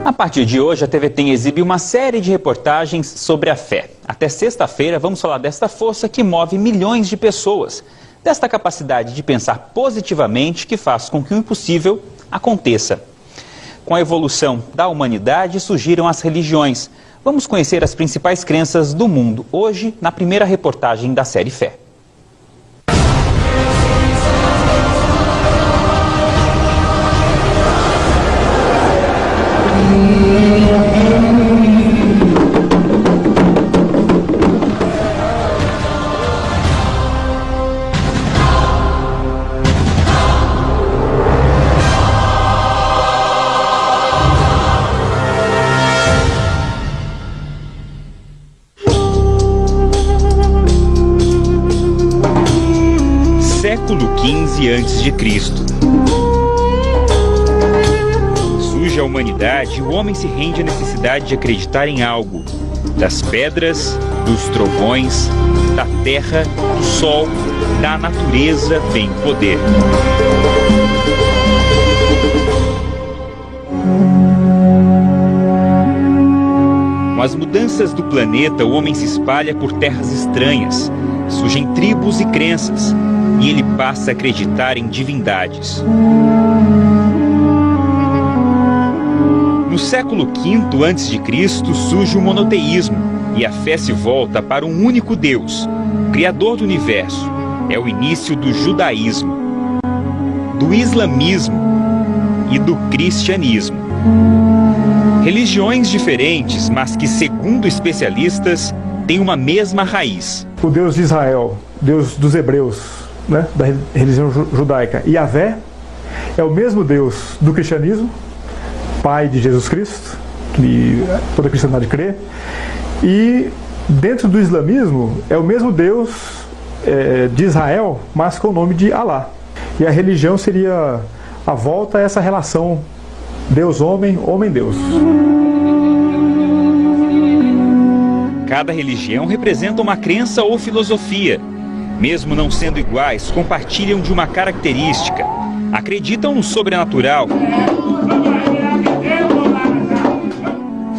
A partir de hoje, a TVT exibe uma série de reportagens sobre a fé. Até sexta-feira, vamos falar desta força que move milhões de pessoas. Desta capacidade de pensar positivamente que faz com que o impossível aconteça. Com a evolução da humanidade, surgiram as religiões. Vamos conhecer as principais crenças do mundo hoje, na primeira reportagem da série Fé. Século XV a.C. Surge a humanidade e o homem se rende à necessidade de acreditar em algo. Das pedras, dos trovões, da terra, do sol, da natureza vem o poder. Com as mudanças do planeta, o homem se espalha por terras estranhas. Surgem tribos e crenças. E ele passa a acreditar em divindades. No século V a.C. surge o monoteísmo e a fé se volta para um único Deus, o Criador do Universo. É o início do judaísmo, do islamismo e do cristianismo. Religiões diferentes, mas que, segundo especialistas, têm uma mesma raiz. O Deus de Israel, Deus dos hebreus, né, da religião judaica, Yahvé é o mesmo Deus do cristianismo, Pai de Jesus Cristo, que toda cristandade crê, e dentro do islamismo é o mesmo Deus de Israel, mas com o nome de Alá. E a religião seria a volta a essa relação Deus-homem, homem-Deus. Cada religião representa uma crença ou filosofia. Mesmo não sendo iguais, compartilham de uma característica. Acreditam no sobrenatural.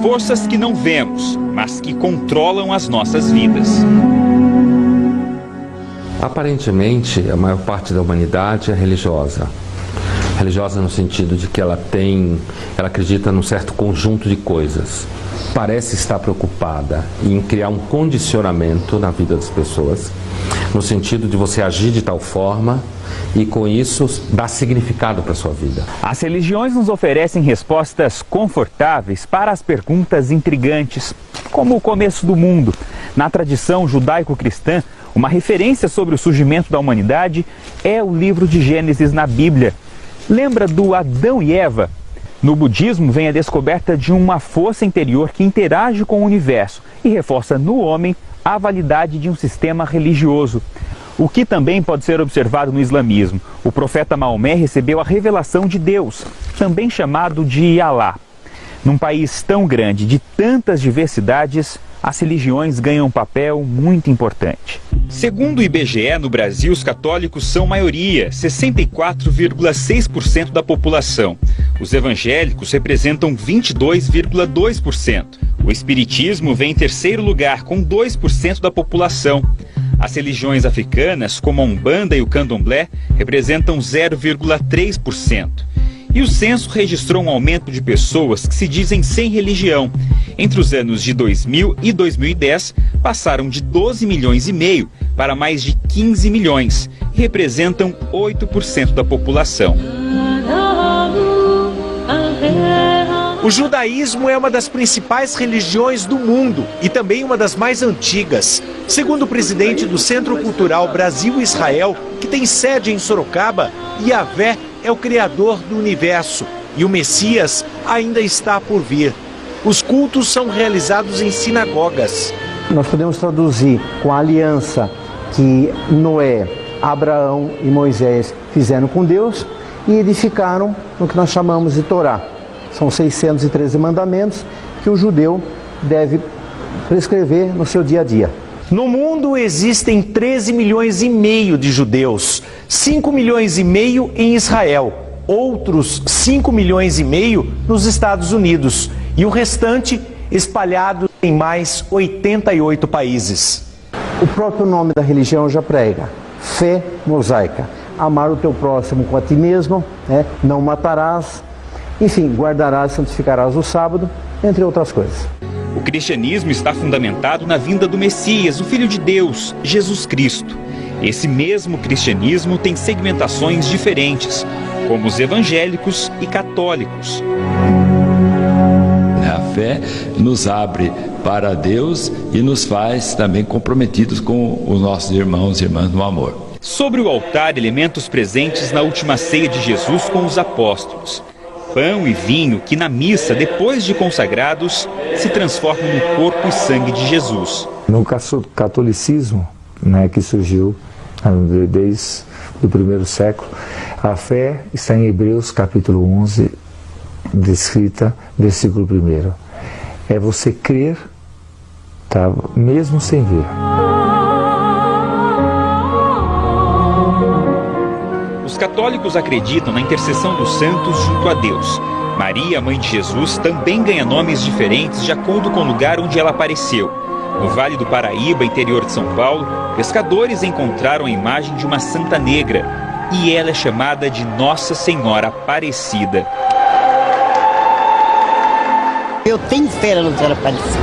Forças que não vemos, mas que controlam as nossas vidas. Aparentemente, a maior parte da humanidade é religiosa. Religiosa no sentido de que ela acredita num certo conjunto de coisas. Parece estar preocupada em criar um condicionamento na vida das pessoas, no sentido de você agir de tal forma e com isso dar significado para a sua vida. As religiões nos oferecem respostas confortáveis para as perguntas intrigantes, como o começo do mundo. Na tradição judaico-cristã, uma referência sobre o surgimento da humanidade é o livro de Gênesis na Bíblia. Lembra do Adão e Eva? No budismo, vem a descoberta de uma força interior que interage com o universo e reforça no homem a validade de um sistema religioso. O que também pode ser observado no islamismo. O profeta Maomé recebeu a revelação de Deus, também chamado de Alá. Num país tão grande, de tantas diversidades, as religiões ganham um papel muito importante. Segundo o IBGE, no Brasil, os católicos são maioria, 64,6% da população. Os evangélicos representam 22,2%. O espiritismo vem em terceiro lugar, com 2% da população. As religiões africanas, como a Umbanda e o Candomblé, representam 0,3%. E o censo registrou um aumento de pessoas que se dizem sem religião. Entre os anos de 2000 e 2010, passaram de 12 milhões e meio para mais de 15 milhões e representam 8% da população. O judaísmo é uma das principais religiões do mundo e também uma das mais antigas. Segundo o presidente do Centro Cultural Brasil-Israel, que tem sede em Sorocaba, Yahvé é o criador do universo e o Messias ainda está por vir. Os cultos são realizados em sinagogas. Nós podemos traduzir com a aliança que Noé, Abraão e Moisés fizeram com Deus e edificaram no que nós chamamos de Torá. São 613 mandamentos que o judeu deve prescrever no seu dia a dia. No mundo existem 13 milhões e meio de judeus, 5 milhões e meio em Israel. outros 5,5 milhões nos Estados Unidos e o restante espalhado em mais 88 países. O próprio nome da religião já prega: fé mosaica. Amar o teu próximo com a ti mesmo, né? Não matarás, enfim, guardarás e santificarás o sábado, entre outras coisas. O cristianismo está fundamentado na vinda do Messias, o Filho de Deus, Jesus Cristo. Esse mesmo cristianismo tem segmentações diferentes, como os evangélicos e católicos. A fé nos abre para Deus e nos faz também comprometidos com os nossos irmãos e irmãs no amor. Sobre o altar, elementos presentes na última ceia de Jesus com os apóstolos. Pão e vinho que na missa, depois de consagrados, se transformam no corpo e sangue de Jesus. No catolicismo, né, que surgiu desde o primeiro século, a fé está em Hebreus capítulo 11, descrita, versículo 1. É você crer, tá, mesmo sem ver. Os católicos acreditam na intercessão dos santos junto a Deus. Maria, mãe de Jesus, também ganha nomes diferentes de acordo com o lugar onde ela apareceu. No Vale do Paraíba, interior de São Paulo, pescadores encontraram a imagem de uma santa negra e ela é chamada de Nossa Senhora Aparecida. Eu tenho fé na Nossa Senhora Aparecida.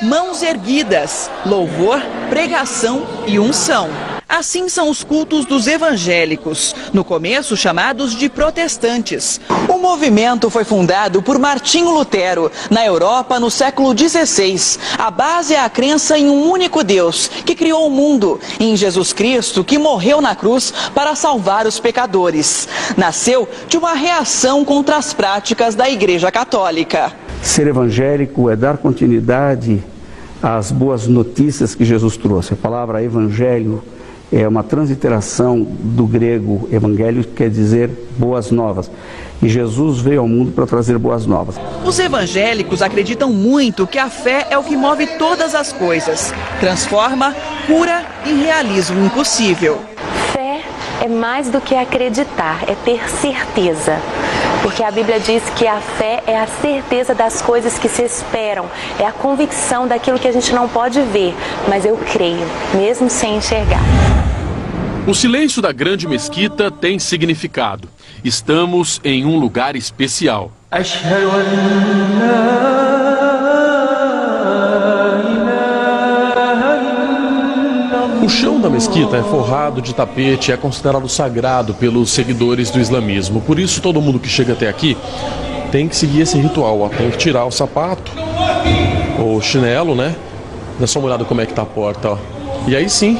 Mãos erguidas, louvor, pregação e unção. Assim são os cultos dos evangélicos, no começo chamados de protestantes. O movimento foi fundado por Martinho Lutero, na Europa, no século XVI. A base é a crença em um único Deus, que criou o mundo, e em Jesus Cristo, que morreu na cruz para salvar os pecadores. Nasceu de uma reação contra as práticas da Igreja Católica. Ser evangélico é dar continuidade às boas notícias que Jesus trouxe. A palavra evangelho é uma transliteração do grego evangelho, que quer dizer boas novas. E Jesus veio ao mundo para trazer boas novas. Os evangélicos acreditam muito que a fé é o que move todas as coisas. Transforma, cura e realiza o impossível. Fé é mais do que acreditar, é ter certeza. Porque a Bíblia diz que a fé é a certeza das coisas que se esperam, é a convicção daquilo que a gente não pode ver, mas eu creio, mesmo sem enxergar. O silêncio da grande mesquita tem significado. Estamos em um lugar especial. O chão da mesquita é forrado de tapete, é considerado sagrado pelos seguidores do islamismo. Por isso, todo mundo que chega até aqui tem que seguir esse ritual. Ó, tem que tirar o sapato, o chinelo, né? Dá só uma olhada como é que tá a porta, ó. E aí sim,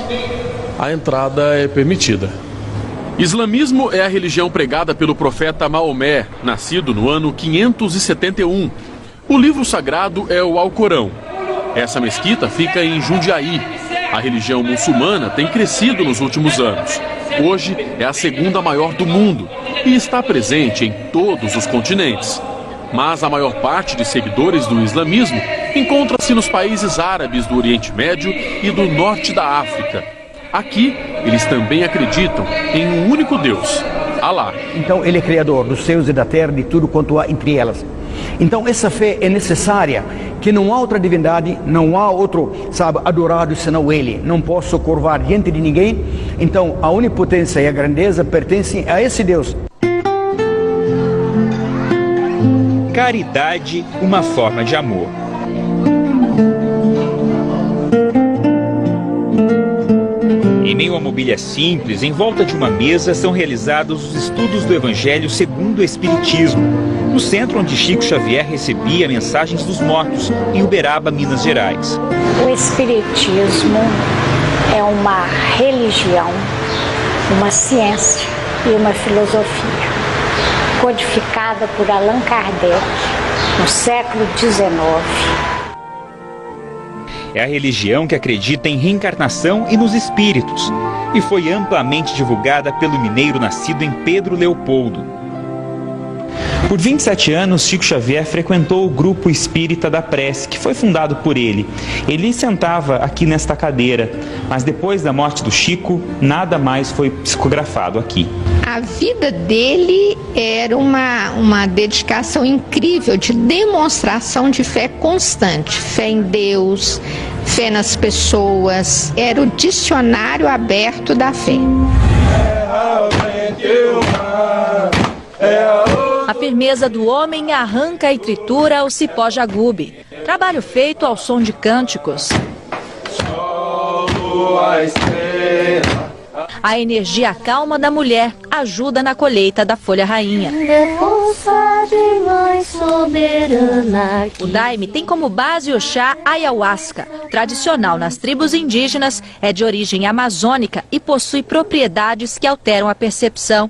a entrada é permitida. Islamismo é a religião pregada pelo profeta Maomé, nascido no ano 571. O livro sagrado é o Alcorão. Essa mesquita fica em Jundiaí. A religião muçulmana tem crescido nos últimos anos. Hoje é a segunda maior do mundo e está presente em todos os continentes. Mas a maior parte de seguidores do islamismo encontra-se nos países árabes do Oriente Médio e do norte da África. Aqui, eles também acreditam em um único Deus, Alá. Então, Ele é Criador dos céus e da terra, de tudo quanto há entre elas. Então, essa fé é necessária, que não há outra divindade, não há outro, adorado senão Ele. Não posso curvar diante de ninguém. Então, a onipotência e a grandeza pertencem a esse Deus. Caridade, uma forma de amor. Em meio a mobília simples, em volta de uma mesa, são realizados os estudos do Evangelho segundo o Espiritismo, no centro onde Chico Xavier recebia mensagens dos mortos, em Uberaba, Minas Gerais. O Espiritismo é uma religião, uma ciência e uma filosofia, codificada por Allan Kardec no século XIX. É a religião que acredita em reencarnação e nos espíritos, e foi amplamente divulgada pelo mineiro nascido em Pedro Leopoldo. Por 27 anos, Chico Xavier frequentou o Grupo Espírita da Prece, que foi fundado por ele. Ele sentava aqui nesta cadeira, mas depois da morte do Chico, nada mais foi psicografado aqui. A vida dele era uma dedicação incrível de demonstração de fé constante, fé em Deus, fé nas pessoas, era o dicionário aberto da fé. A firmeza do homem arranca e tritura o cipó jagube. Trabalho feito ao som de cânticos. A energia calma da mulher ajuda na colheita da folha rainha. O daime tem como base o chá ayahuasca, tradicional nas tribos indígenas, é de origem amazônica e possui propriedades que alteram a percepção.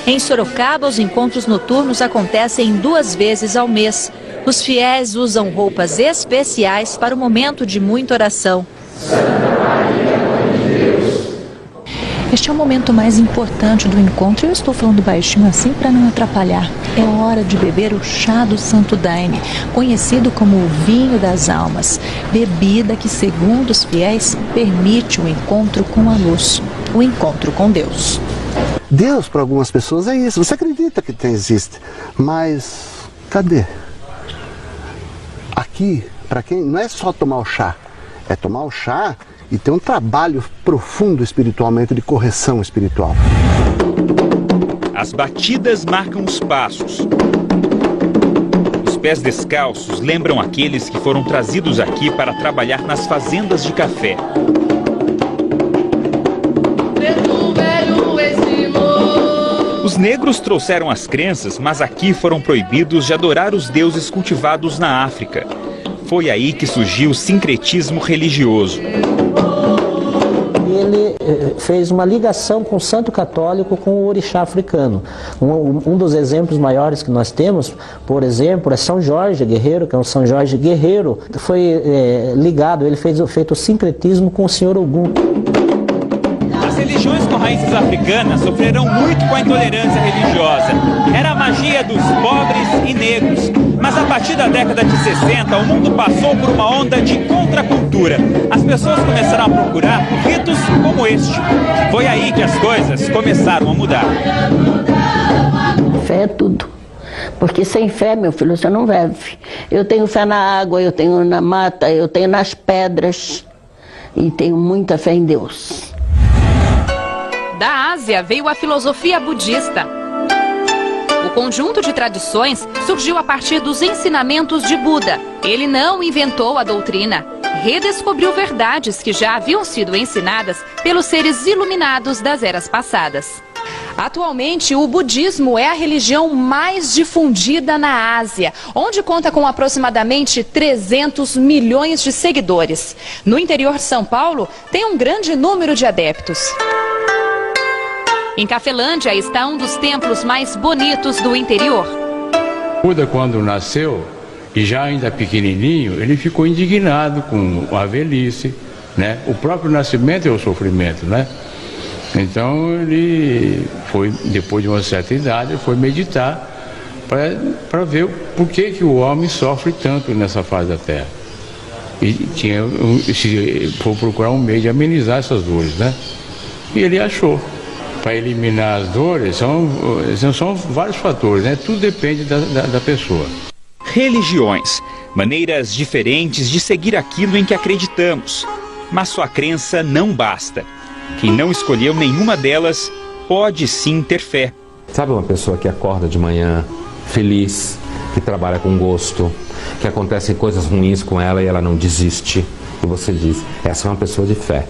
Em Sorocaba, os encontros noturnos acontecem 2 vezes ao mês. Os fiéis usam roupas especiais para o momento de muita oração. Este é o momento mais importante do encontro. Eu estou falando baixinho assim para não atrapalhar. É hora de beber o chá do Santo Daime, conhecido como o vinho das almas. Bebida que, segundo os fiéis, permite o encontro com a luz, o encontro com Deus. Deus, para algumas pessoas, é isso. Você acredita que existe, mas cadê? Aqui, para quem não é só tomar o chá, é tomar o chá e ter um trabalho profundo espiritualmente, de correção espiritual. As batidas marcam os passos. Os pés descalços lembram aqueles que foram trazidos aqui para trabalhar nas fazendas de café. Os negros trouxeram as crenças, mas aqui foram proibidos de adorar os deuses cultivados na África. Foi aí que surgiu o sincretismo religioso. Ele fez uma ligação com o santo católico, com o orixá africano. Um dos exemplos maiores que nós temos, por exemplo, é São Jorge Guerreiro, que é um São Jorge Guerreiro, foi ligado, ele fez feito o sincretismo com o Senhor Ogum. As religiões com raízes africanas sofreram muito com a intolerância religiosa. Era a magia dos pobres e negros. Mas a partir da década de 60, o mundo passou por uma onda de contracultura. As pessoas começaram a procurar ritos como este. Foi aí que as coisas começaram a mudar. Fé é tudo. Porque sem fé, meu filho, você não vive. Eu tenho fé na água, eu tenho na mata, eu tenho nas pedras. E tenho muita fé em Deus. Da Ásia veio a filosofia budista. O conjunto de tradições surgiu a partir dos ensinamentos de Buda. Ele não inventou a doutrina, redescobriu verdades que já haviam sido ensinadas pelos seres iluminados das eras passadas. Atualmente, o budismo é a religião mais difundida na Ásia, onde conta com aproximadamente 300 milhões de seguidores. No interior de São Paulo, tem um grande número de adeptos. Em Cafelândia está um dos templos mais bonitos do interior. Buda, quando nasceu, e já ainda pequenininho, ele ficou indignado com a velhice, né? O próprio nascimento é o sofrimento, né? Então ele foi, depois de uma certa idade, foi meditar para ver por que o homem sofre tanto nessa fase da Terra. E foi procurar um meio de amenizar essas dores, né? E ele achou. Para eliminar as dores, são vários fatores, né? Tudo depende da pessoa. Religiões, maneiras diferentes de seguir aquilo em que acreditamos. Mas sua crença não basta. Quem não escolheu nenhuma delas pode sim ter fé. Sabe uma pessoa que acorda de manhã feliz, que trabalha com gosto, que acontecem coisas ruins com ela e ela não desiste, e você diz, essa é uma pessoa de fé.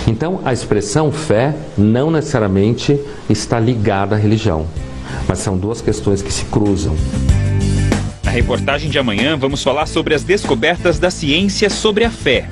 Então a expressão fé não necessariamente está ligada à religião, mas são duas questões que se cruzam. Na reportagem de amanhã vamos falar sobre as descobertas da ciência sobre a fé.